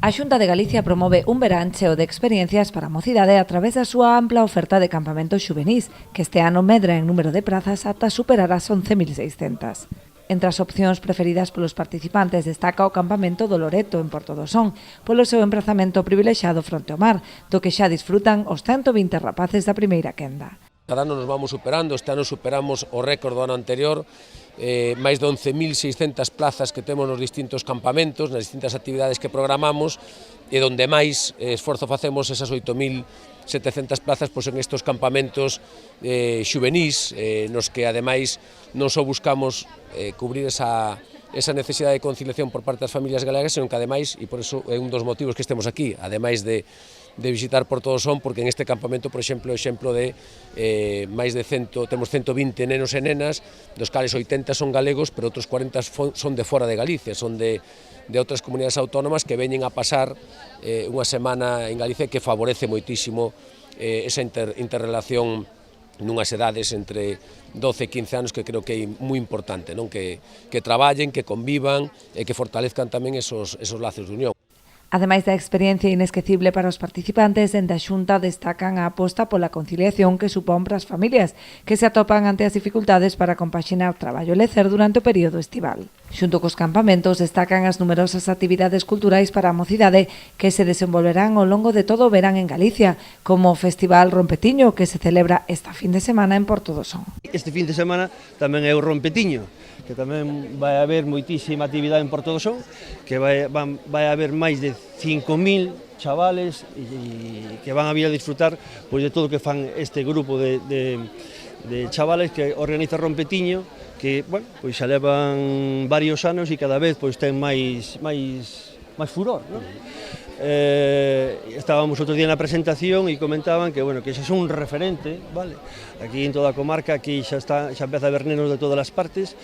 A Xunta de Galicia promove un verán cheo de experiencias para a mocidade a través da súa ampla oferta de campamentos xuvenís, que este ano medra en número de prazas ata superar as 11.600. Entre as opcións preferidas polos participantes destaca o campamento do Loreto en Porto do Son, polo seu emprazamento privilexiado fronte ao mar, do que xa disfrutan os 120 rapaces da primeira quenda. Cada ano nos vamos superando, este ano superamos o récord do ano anterior, máis de 11.600 plazas que temos nos distintos campamentos, nas distintas actividades que programamos, e donde máis esforzo facemos esas 8.700 plazas pois en estes campamentos xuvenís, nos que ademais non só buscamos cubrir esa necesidade de conciliación por parte das familias galegas, senón que ademais, e por iso é un dos motivos que estemos aquí, ademais de visitar Porto do Son, porque en este campamento, por exemplo, de máis de 100, temos 120 nenos e nenas, dos cales 80 son galegos, pero outros 40 son de fora de Galicia, son de outras comunidades autónomas que veñen a pasar unha semana en Galicia, que favorece moitísimo esa interrelación nunhas edades entre 12 e 15 anos, que creo que é moi importante, non? Que traballen, que convivan e que fortalezcan tamén esos lazos de unión. Ademais da experiencia inesquecible para os participantes, dende a Xunta destacan a aposta pola conciliación que supón para as familias, que se atopan ante as dificultades para compaxinar traballo e lecer durante o período estival. Xunto cos campamentos destacan as numerosas actividades culturais para a mocidade que se desenvolverán ao longo de todo o verán en Galicia, como o Festival Rompetiño, que se celebra esta fin de semana en Porto do Son. Este fin de semana tamén é o Rompetiño, que tamén vai haber moitísima actividade en Porto do Son, que vai haber máis de 5.000 chavales que van a vir a disfrutar pois, de todo o que fan este grupo de chavales que organiza Rompetiño, que bueno, pois xa levan varios anos e cada vez pois ten máis furor, non? Estábamos outro día na presentación e comentaban que bueno, que xa son un referente, vale? Aquí en toda a comarca, aquí xa empeza a haber nenos de todas as partes.